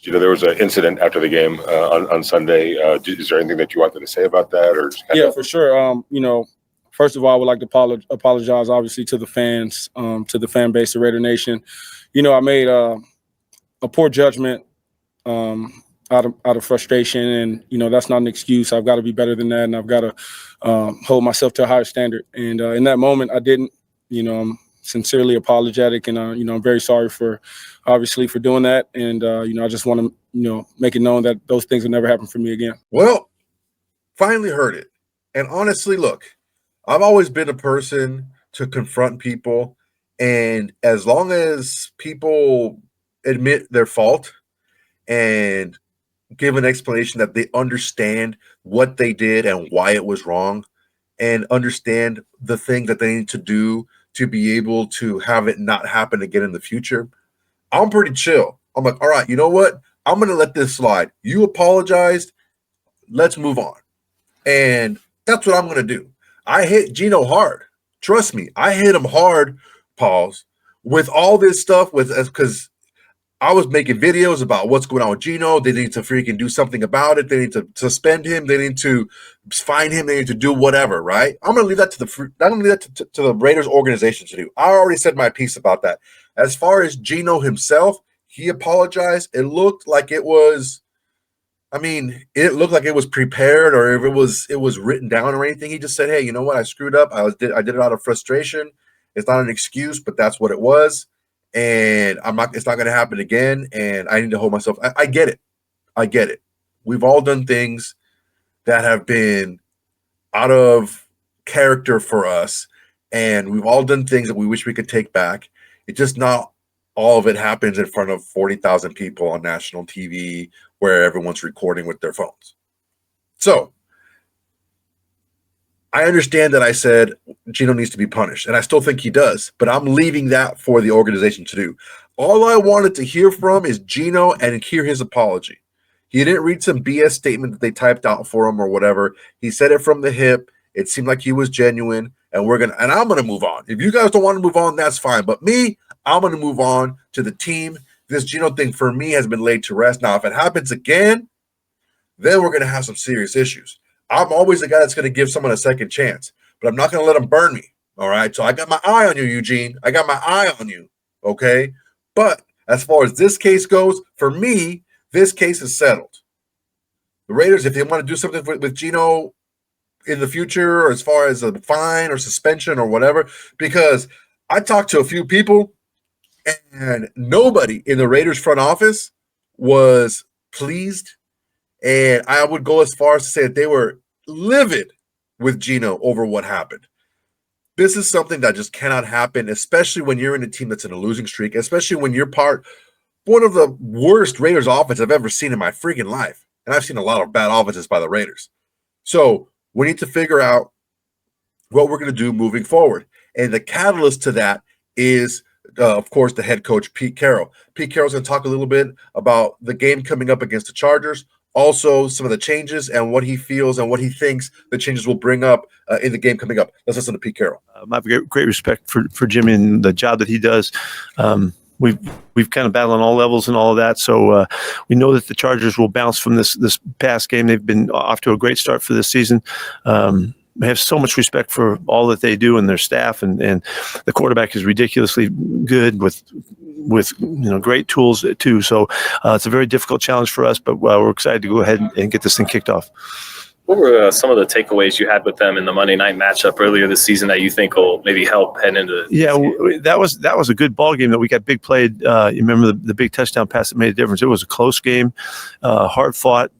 There was an incident after the game on Sunday. Is there anything that you wanted to say about that? Or yeah, for sure. First of all, I would like to apologize, obviously, to the fans, to the fan base, the Raider Nation. I made a poor judgment out of frustration, and that's not an excuse. I've got to be better than that, and I've got to hold myself to a higher standard. And in that moment, I didn't. I'm sincerely apologetic, and I'm very sorry for doing that. And I just want to make it known that those things will never happen for me again. Well, finally heard it. And honestly, look, I've always been a person to confront people, and as long as people admit their fault and give an explanation that they understand what they did and why it was wrong, and understand the thing that they need to do to be able to have it not happen again in the future, I'm pretty chill. I'm like, all right, you know what? I'm going to let this slide. You apologized. Let's move on. And that's what I'm going to do. I hit Geno hard. Trust me, I hit him hard, Pauls, with all this stuff because I was making videos about what's going on with Geno. They need to freaking do something about it. They need to suspend him. They need to fine him. They need to do whatever, right? I'm going to leave that to the Raiders organization to do. I already said my piece about that. As far as Geno himself, he apologized. It looked like it was prepared, or if it was written down or anything. He just said, hey, you know what? I screwed up. I did it out of frustration. It's not an excuse, but that's what it was. And it's not going to happen again. And I need to hold myself. I get it. I get it. We've all done things that have been out of character for us. And we've all done things that we wish we could take back. It's just not all of it happens in front of 40,000 people on national TV where everyone's recording with their phones. So I understand that I said Geno needs to be punished, and I still think he does, but I'm leaving that for the organization to do. All I wanted to hear from is Geno and hear his apology. He didn't read some BS statement that they typed out for him or whatever. He said it from the hip. It seemed like he was genuine, and I'm gonna move on. If you guys don't want to move on, that's fine. But me, I'm gonna move on to the team. This Geno thing for me has been laid to rest. Now, if it happens again, then we're gonna have some serious issues. I'm always the guy that's going to give someone a second chance, but I'm not going to let them burn me. All right. So I got my eye on you, Eugene. I got my eye on you. Okay. But as far as this case goes, for me, this case is settled. The Raiders, if they want to do something with Geno in the future, or as far as a fine or suspension or whatever, because I talked to a few people and nobody in the Raiders front office was pleased. And I would go as far as to say that they were livid with Geno over what happened. This is something that just cannot happen, especially when you're in a team that's in a losing streak, especially when you're one of the worst Raiders offense I've ever seen in my freaking life. And I've seen a lot of bad offenses by the Raiders. So we need to figure out what we're going to do moving forward. And the catalyst to that is, of course, the head coach, Pete Carroll. Pete Carroll's going to talk a little bit about the game coming up against the Chargers, also some of the changes and what he feels and what he thinks the changes will bring up in the game coming up. Let's listen to Pete Carroll. I have great respect for Jimmy and the job that he does. We've kind of battled on all levels and all of that. So we know that the Chargers will bounce from this past game. They've been off to a great start for this season. I have so much respect for all that they do and their staff, and the quarterback is ridiculously good with great tools too. So it's a very difficult challenge for us, but we're excited to go ahead and get this thing kicked off. What were some of the takeaways you had with them in the Monday night matchup earlier this season that you think will maybe help head into? Yeah, that was a good ball game that we got big played. You remember the big touchdown pass that made a difference. It was a close game, hard fought.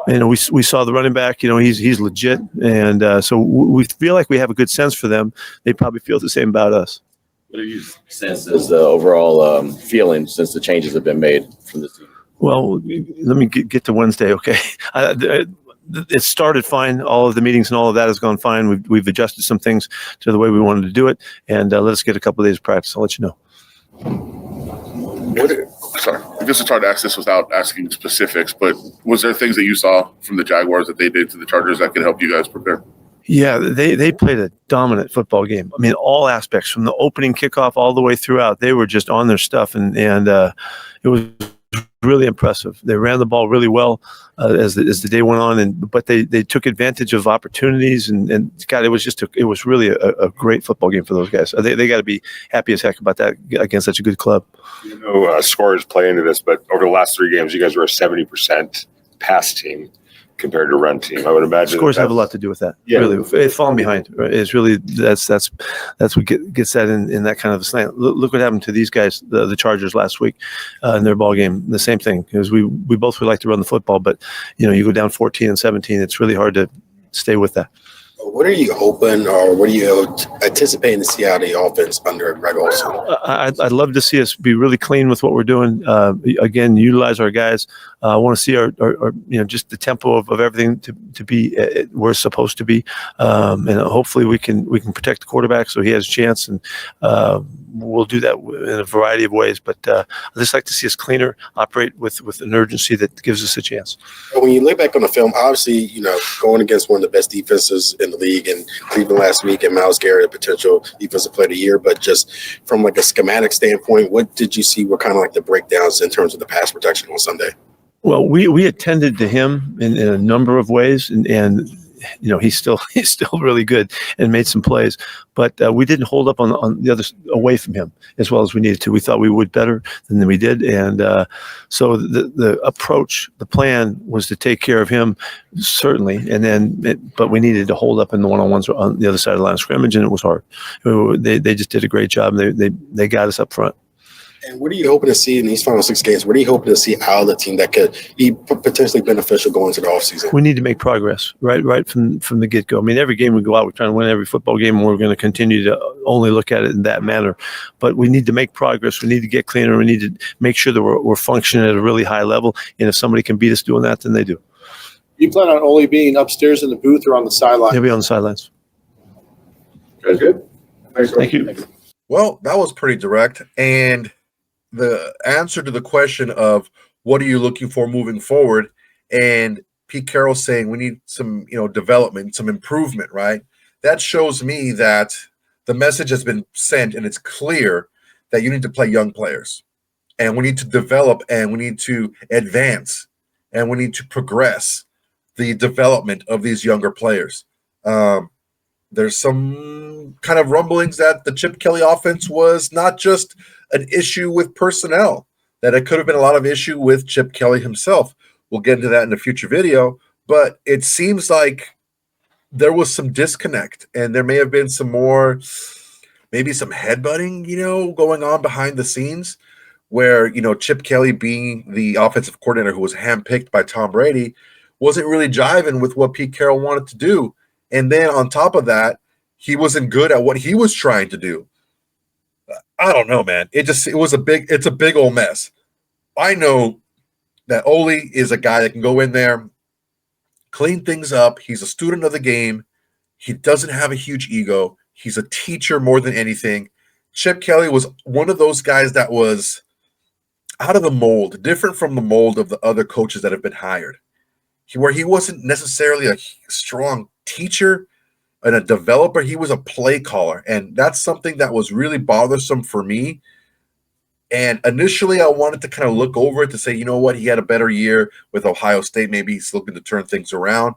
We saw the running back. He's legit, and so we feel like we have a good sense for them. They probably feel the same about us. What have you sensed as the overall feeling since the changes have been made from the team? Well, let me get to Wednesday, okay? It started fine. All of the meetings and all of that has gone fine. We've adjusted some things to the way we wanted to do it, and let us get a couple of days of practice. I'll let you know. Sorry, I guess it's hard to ask this without asking specifics, but was there things that you saw from the Jaguars that they did to the Chargers that could help you guys prepare? Yeah, they played a dominant football game. I mean, all aspects, from the opening kickoff all the way throughout, they were just on their stuff, and it was really impressive. They ran the ball really well as the day went on, but they took advantage of opportunities, and God, it was really a great football game for those guys. They got to be happy as heck about that against such a good club. Scores play into this, but over the last 3 games, you guys were a 70% pass team compared to run team. I would imagine Scores have a lot to do with that. Yeah. Really, it's falling behind. Right? It's really that's what gets that in that kind of a slant. Look what happened to these guys, the Chargers last week in their ball game. The same thing, because we both would like to run the football, but you go down 14 and 17. It's really hard to stay with that. What are you hoping, or what are you anticipating to see out of the offense under Greg Olson? I'd love to see us be really clean with what we're doing. Again, utilize our guys. I want to see our just the tempo of everything to be where it's supposed to be, and hopefully we can protect the quarterback so he has a chance, and we'll do that in a variety of ways. But I'd just like to see us cleaner, operate with an urgency that gives us a chance. When you look back on the film, obviously, going against one of the best defenses in the league, and Cleveland last week, and Myles Garrett, a potential defensive player of the year, but just from like a schematic standpoint, what did you see were kind of like the breakdowns in terms of the pass protection on Sunday? Well, we attended to him in a number of ways, and he's still really good and made some plays, but we didn't hold up on the others away from him as well as we needed to. We thought we would better than we did, and so the approach, the plan was to take care of him certainly, and then but we needed to hold up in the one-on-ones on the other side of the line of scrimmage, and it was hard. They just did a great job. They got us up front. And what are you hoping to see in these final 6 games? What are you hoping to see out of the team that could be potentially beneficial going into the offseason? We need to make progress right from the get-go. I mean, every game we go out, we're trying to win every football game, and we're going to continue to only look at it in that manner. But we need to make progress. We need to get cleaner. We need to make sure that we're functioning at a really high level. And if somebody can beat us doing that, then they do. You plan on only being upstairs in the booth or on the sideline? He'll be on the sidelines. Very good. Thank you. Well, that was pretty direct. And the answer to the question of what are you looking for moving forward, and Pete Carroll saying we need some, development, some improvement, right? That shows me that the message has been sent, and it's clear that you need to play young players, and we need to develop, and we need to advance, and we need to progress the development of these younger players. There's some kind of rumblings that the Chip Kelly offense was not just an issue with personnel, that it could have been a lot of issue with Chip Kelly himself. We'll get into that in a future video, but it seems like there was some disconnect, and there may have been some more, maybe some headbutting, going on behind the scenes, where, Chip Kelly, being the offensive coordinator who was handpicked by Tom Brady, wasn't really jiving with what Pete Carroll wanted to do. And then on top of that, he wasn't good at what he was trying to do. I don't know, man. It's a big old mess. I know that Ole is a guy that can go in there, clean things up. He's a student of the game. He doesn't have a huge ego. He's a teacher more than anything. Chip Kelly was one of those guys that was out of the mold, different from the mold of the other coaches that have been hired, where he wasn't necessarily a strong teacher and a developer. He was a play caller, and that's something that was really bothersome for me. And initially I wanted to kind of look over it to say, you know what, he had a better year with Ohio State. Maybe he's looking to turn things around.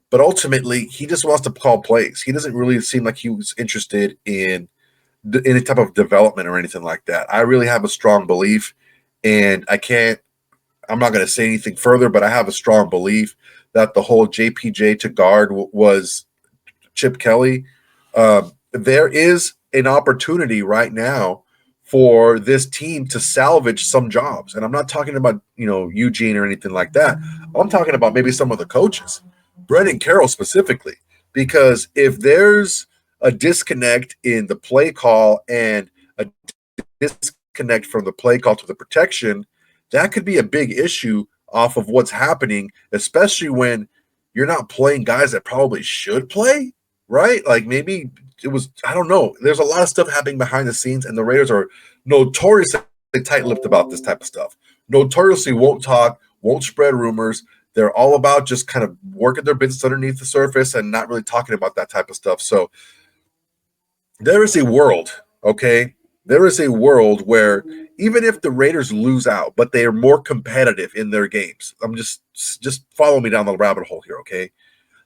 But ultimately, he just wants to call plays. He doesn't really seem like he was interested in any type of development or anything like that. I really have a strong belief, and I'm not going to say anything further, but I have a strong belief that the whole JPJ to guard was Chip Kelly. There is an opportunity right now for this team to salvage some jobs. And I'm not talking about, Eugene or anything like that. I'm talking about maybe some of the coaches, Brendan Carroll specifically, because if there's a disconnect in the play call and a disconnect from the play call to the protection, that could be a big issue off of what's happening, especially when you're not playing guys that probably should play, right? Like maybe it was, I don't know. There's a lot of stuff happening behind the scenes, and the Raiders are notoriously tight-lipped about this type of stuff. Notoriously won't talk, won't spread rumors. They're all about just kind of working their business underneath the surface and not really talking about that type of stuff. So there is a world, okay, there is a world where even if the Raiders lose out, but they are more competitive in their games. I'm just follow me down the rabbit hole here, okay?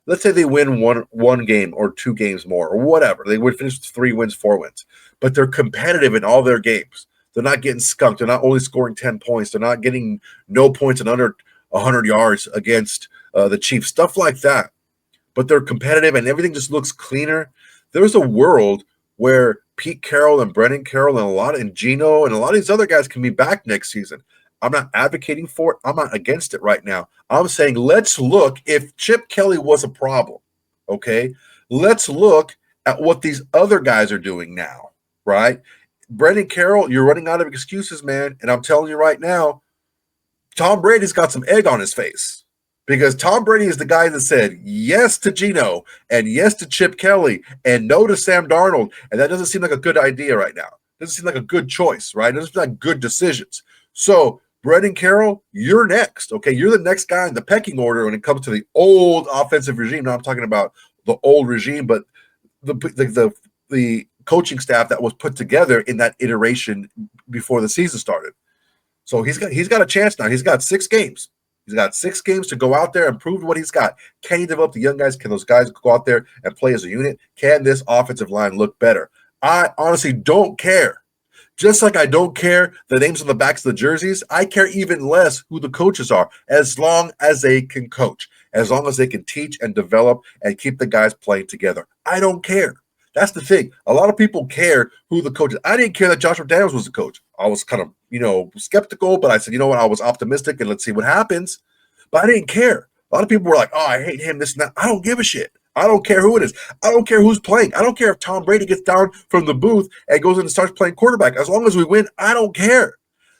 Let's say they win one game or 2 games more or whatever. They would finish with 3 wins, 4 wins, but they're competitive in all their games. They're not getting skunked. They're not only scoring 10 points. They're not getting no points and under 100 yards against the Chiefs, stuff like that. But they're competitive and everything just looks cleaner. There's a world where Pete Carroll and Brendan Carroll and Geno and a lot of these other guys can be back next season. I'm not advocating for it. I'm not against it right now. I'm saying let's look if Chip Kelly was a problem, okay? Let's look at what these other guys are doing now, right? Brendan Carroll, you're running out of excuses, man. And I'm telling you right now, Tom Brady's got some egg on his face because Tom Brady is the guy that said yes to Geno and yes to Chip Kelly and no to Sam Darnold. And that doesn't seem like a good idea right now. Doesn't seem like a good choice, right? It doesn't seem like good decisions. So, Brendan Carroll, you're next, okay? You're the next guy in the pecking order when it comes to the old offensive regime. Now I'm talking about the old regime, but the coaching staff that was put together in that iteration before the season started. So he's got a chance now. He's got 6 games. He's got 6 games to go out there and prove what he's got. Can he develop the young guys? Can those guys go out there and play as a unit? Can this offensive line look better? I honestly don't care. Just like I don't care the names on the backs of the jerseys, I care even less who the coaches are, as long as they can coach, as long as they can teach and develop and keep the guys playing together. I don't care. That's the thing. A lot of people care who the coach is. I didn't care that Josh McDaniels was the coach. I was kind of, skeptical, but I said, you know what? I was optimistic and let's see what happens. But I didn't care. A lot of people were like, oh, I hate him, this and that. I don't give a shit. I don't care who it is. I don't care who's playing. I don't care if Tom Brady gets down from the booth and goes in and starts playing quarterback. As long as we win, I don't care.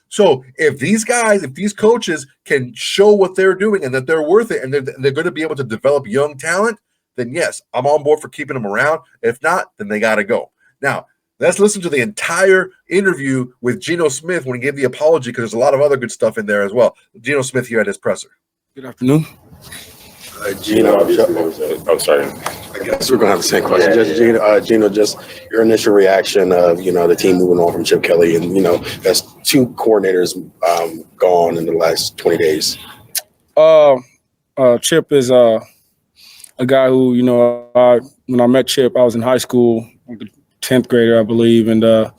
So if these guys, if these coaches can show what they're doing and that they're worth it and they're going to be able to develop young talent, then yes, I'm on board for keeping them around. If not, then they got to go. Now, let's listen to the entire interview with Geno Smith when he gave the apology because there's a lot of other good stuff in there as well. Geno Smith here at his presser. Good afternoon. Geno, I'm sorry. I guess we're gonna have the same question. Just Geno, just your initial reaction of the team moving on from Chip Kelly, and that's 2 coordinators gone in the last 20 days. Chip is a guy who when I met Chip, I was in high school, like a 10th grader, I believe, and I've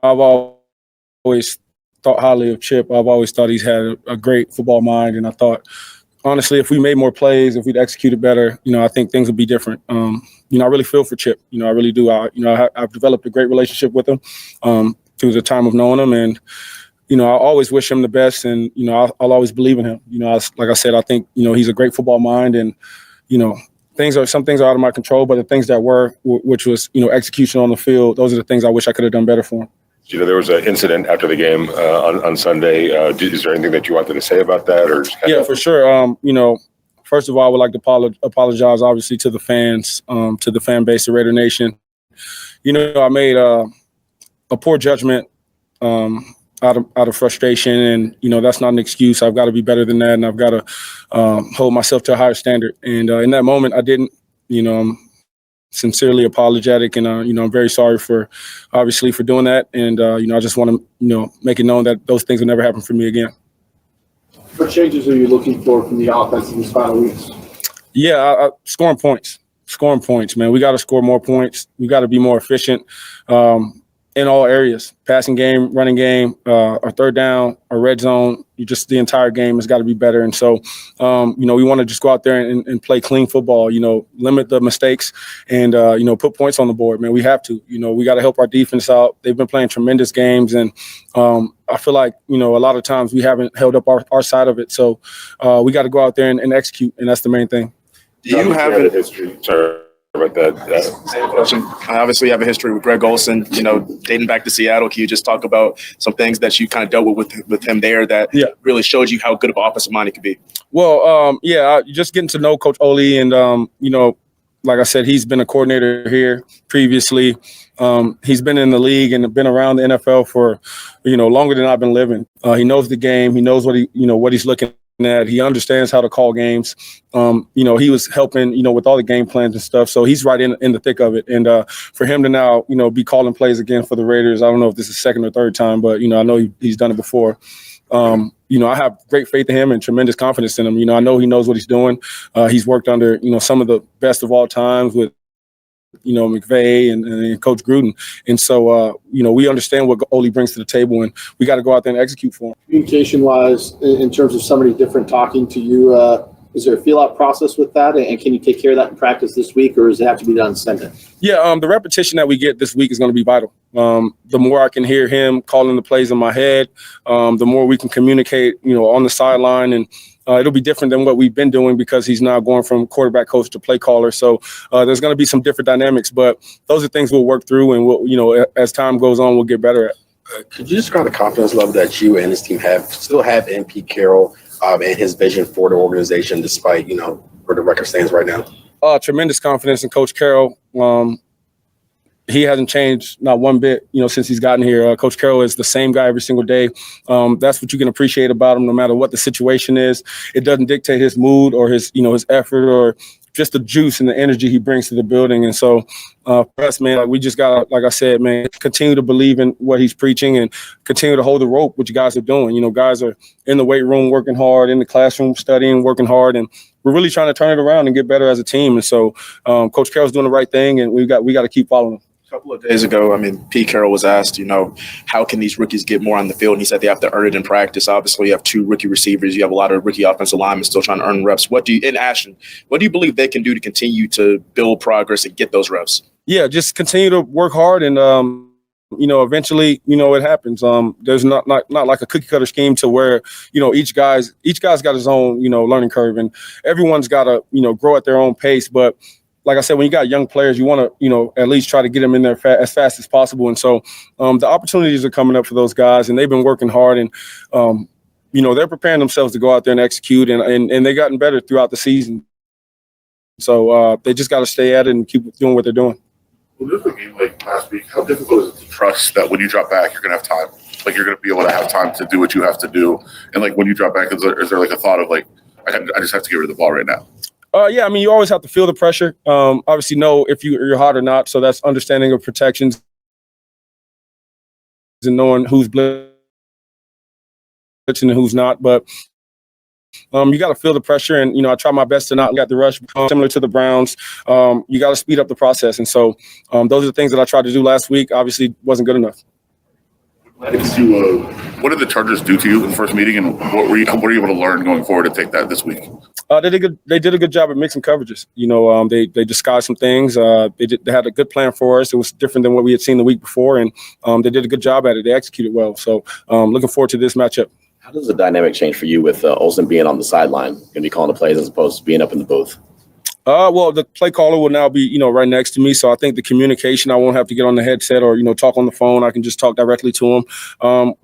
always thought highly of Chip. I've always thought he's had a great football mind, and I thought, honestly, if we made more plays, if we'd executed better, I think things would be different. I really feel for Chip. I really do. I've developed a great relationship with him through the time of knowing him, and I always wish him the best, and I'll always believe in him. Like I said, I think he's a great football mind, and some things are out of my control, but the things that were, which was execution on the field, those are the things I wish I could have done better for him. There was an incident after the game on Sunday. Is there anything that you wanted to say about that? Or yeah, for sure. First of all, I would like to apologize, obviously, to the fans, to the fan base, the Raider Nation. I made a poor judgment out of frustration, and that's not an excuse. I've got to be better than that, and I've got to hold myself to a higher standard. And in that moment, I didn't. I'm sincerely apologetic, and I'm very sorry for doing that. And I just want to make it known that those things will never happen for me again. What changes are you looking for from the offense in these final weeks? Yeah, scoring points, man. We got to score more points. We got to be more efficient in all areas: passing game, running game, our third down, our red zone. The entire game has got to be better. And so, we want to just go out there and play clean football. Limit the mistakes and put points on the board. Man, we have to. We got to help our defense out. They've been playing tremendous games, and I feel like a lot of times we haven't held up our side of it. So we got to go out there and execute, and that's the main thing. Do you have a history? Sorry about that. Same question. Obviously, you have a history with Greg Olson, dating back to Seattle. Can you just talk about some things that you kind of dealt with him there that really showed you how good of an offensive mind he could be? Well, just getting to know Coach Ole, and like I said, he's been a coordinator here previously. He's been in the league and been around the NFL for longer than I've been living. He knows the game. He knows what he's looking that. He understands how to call games. He was helping, with all the game plans and stuff. So he's right in the thick of it. And for him to now, be calling plays again for the Raiders, I don't know if this is second or third time, but, I know he's done it before. I have great faith in him and tremendous confidence in him. I know he knows what he's doing. He's worked under, some of the best of all times with, McVay and Coach Gruden. And so, we understand what Ole brings to the table, and we got to go out there and execute for him. Communication-wise, in terms of somebody different talking to you, is there a feel-out process with that? And can you take care of that in practice this week, or does it have to be done Sunday? Yeah, the repetition that we get this week is going to be vital. The more I can hear him calling the plays in my head, the more we can communicate, on the sideline. And it'll be different than what we've been doing because he's now going from quarterback coach to play caller. So there's going to be some different dynamics, but those are things we'll work through, and we'll, as time goes on, we'll get better at. Could you describe the confidence level that you and his team still have in Pete Carroll and his vision for the organization, despite, where the record stands right now? Tremendous confidence in Coach Carroll. He hasn't changed not one bit, since he's gotten here. Coach Carroll is the same guy every single day. That's what you can appreciate about him, no matter what the situation is. It doesn't dictate his mood or his, his effort or just the juice and the energy he brings to the building. And so for us, man, we just got to, like I said, man, continue to believe in what he's preaching and continue to hold the rope, which you guys are doing. Guys are in the weight room working hard, in the classroom studying, working hard, and we're really trying to turn it around and get better as a team. And so Coach Carroll's doing the right thing, and we got to keep following him. A couple of days ago, Pete Carroll was asked, how can these rookies get more on the field? And he said they have to earn it in practice. Obviously, you have 2 rookie receivers. You have a lot of rookie offensive linemen still trying to earn reps. What do you believe they can do to continue to build progress and get those reps? Yeah, just continue to work hard and, eventually, it happens. There's not like a cookie cutter scheme to where, each guy's got his own, learning curve, and everyone's got to, grow at their own pace. But like I said, when you got young players, you want to, at least try to get them in there as fast as possible. And so the opportunities are coming up for those guys, and they've been working hard, and, they're preparing themselves to go out there and execute, and they've gotten better throughout the season. So they just got to stay at it and keep doing what they're doing. Well, this was a game like last week. How difficult is it to trust that when you drop back, you're going to have time? Like, you're going to be able to have time to do what you have to do. And, like, when you drop back, is there like a thought of, like, I just have to get rid of the ball right now? Yeah, you always have to feel the pressure. Obviously know if you're hot or not. So that's understanding of protections and knowing who's blitzing and who's not. But you got to feel the pressure, and I try my best to not get the rush. Similar to the Browns, you got to speed up the process, and so those are the things that I tried to do last week. Obviously, wasn't good enough. What did the Chargers do to you in the first meeting, and what were you able to learn going forward to take that this week? They did a good job at mixing coverages. They disguised some things. They had a good plan for us. It was different than what we had seen the week before, and they did a good job at it. They executed well. So looking forward to this matchup. How does the dynamic change for you with Olsen being on the sideline, going to be calling the plays as opposed to being up in the booth? Well, the play caller will now be, right next to me. So I think the communication, I won't have to get on the headset or, talk on the phone. I can just talk directly to him.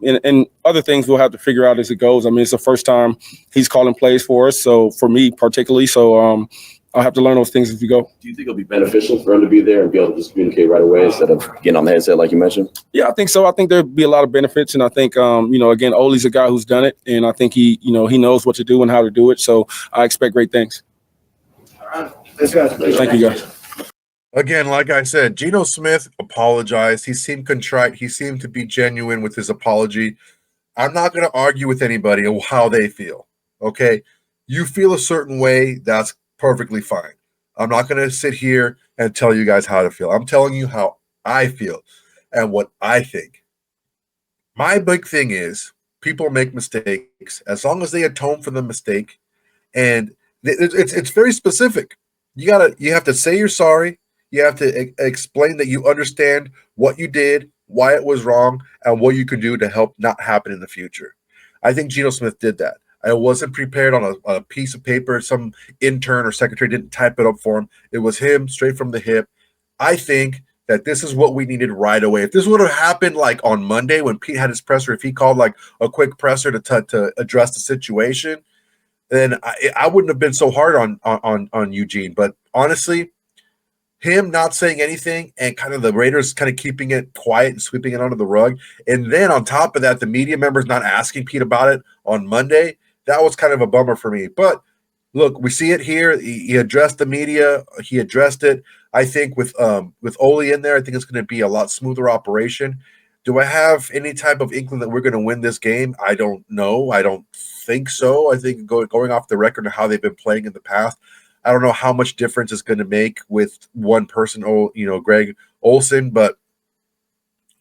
And other things we'll have to figure out as it goes. It's the first time he's calling plays for us. So for me particularly. So I'll have to learn those things as we go. Do you think it'll be beneficial for him to be there and be able to just communicate right away instead of getting on the headset like you mentioned? Yeah, I think so. I think there'll be a lot of benefits. And I think, again, Ole's a guy who's done it. And I think he knows what to do and how to do it. So I expect great things. Thank you, guys. Again, like I said, Geno Smith apologized. He seemed contrite. He seemed to be genuine with his apology. I'm not going to argue with anybody on how they feel, okay? You feel a certain way, that's perfectly fine. I'm not going to sit here and tell you guys how to feel. I'm telling you how I feel and what I think. My big thing is people make mistakes as long as they atone for the mistake, and it's very specific. You have to say you're sorry. You have to explain that you understand what you did, why it was wrong, and what you can do to help not happen in the future. I think Geno Smith did that. I wasn't prepared on a piece of paper. Some intern or secretary didn't type it up for him. It was him straight from the hip. I think that this is what we needed right away. If this would have happened like on Monday when Pete had his presser, if he called like a quick presser to address the situation, then I wouldn't have been so hard on Eugene. But honestly, him not saying anything and kind of the Raiders kind of keeping it quiet and sweeping it under the rug, and then on top of that, the media members not asking Pete about it on Monday, that was kind of a bummer for me. But look, we see it here. He addressed the media. He addressed it. I think with Ole in there, I think it's going to be a lot smoother operation. Do I have any type of inkling that we're going to win this game? I don't know. I don't think so. I think going off the record of how they've been playing in the past, I don't know how much difference it's going to make with one person, Greg Olsen, but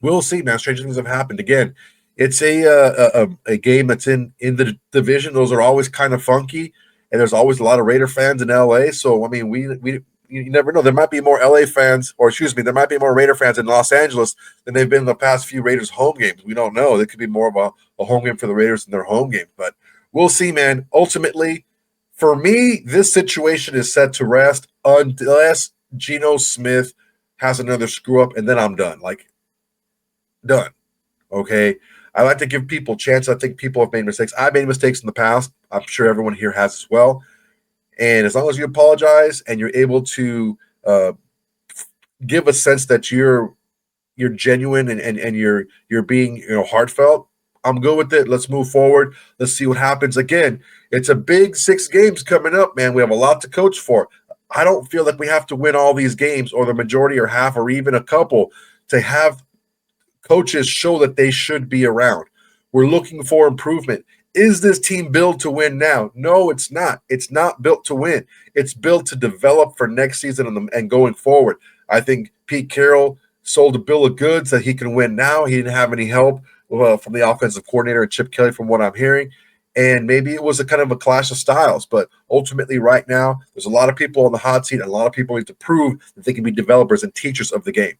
we'll see, man. Stranger things have happened. Again, it's a game that's in the division. Those are always kind of funky, and there's always a lot of Raider fans in LA. So, I mean, you never know. There might be more LA fans, there might be more Raider fans in Los Angeles than they've been in the past few Raiders home games. We don't know. It could be more of a home game for the Raiders than their home game. But we'll see, man. Ultimately, for me, this situation is set to rest unless Geno Smith has another screw up, and then I'm done. Done. Okay? I like to give people a chance. I think people have made mistakes. I've made mistakes in the past. I'm sure everyone here has as well. And as long as you apologize and you're able to give a sense that you're genuine and you're being heartfelt, I'm good with it. Let's move forward. Let's see what happens. Again, it's a big 6 games coming up, man. We have a lot to coach for. I don't feel like we have to win all these games or the majority or half or even a couple to have coaches show that they should be around. We're looking for improvement. Is this team built to win now? No, it's not. It's not built to win. It's built to develop for next season and going forward. I think Pete Carroll sold a bill of goods that he can win now. He didn't have any help from the offensive coordinator and Chip Kelly from what I'm hearing. And maybe it was a kind of a clash of styles. But ultimately right now, there's a lot of people on the hot seat and a lot of people need to prove that they can be developers and teachers of the game.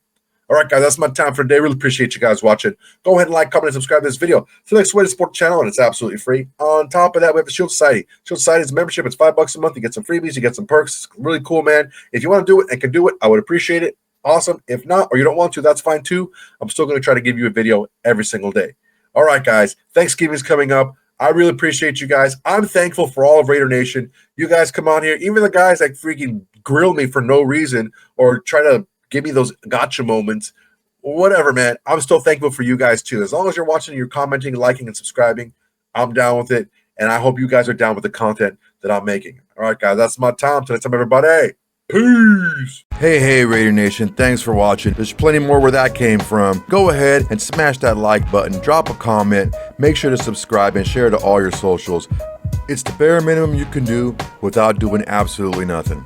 All right, guys, that's my time for today. Really appreciate you guys watching. Go ahead and like, comment, and subscribe to this video. It's the next way to support the channel, and it's absolutely free. On top of that, we have the Shield Society. Shield Society is a membership. It's $5 a month. You get some freebies. You get some perks. It's really cool, man. If you want to do it and can do it, I would appreciate it. Awesome. If not, or you don't want to, that's fine too. I'm still going to try to give you a video every single day. All right, guys. Thanksgiving is coming up. I really appreciate you guys. I'm thankful for all of Raider Nation. You guys come on here. Even the guys that freaking grill me for no reason or try to give me those gotcha moments. Whatever, man. I'm still thankful for you guys too. As long as you're watching, you're commenting, liking, and subscribing, I'm down with it. And I hope you guys are down with the content that I'm making. All right, guys, that's my time. Till next time, everybody. Peace. Hey, Raider Nation. Thanks for watching. There's plenty more where that came from. Go ahead and smash that like button. Drop a comment. Make sure to subscribe and share to all your socials. It's the bare minimum you can do without doing absolutely nothing.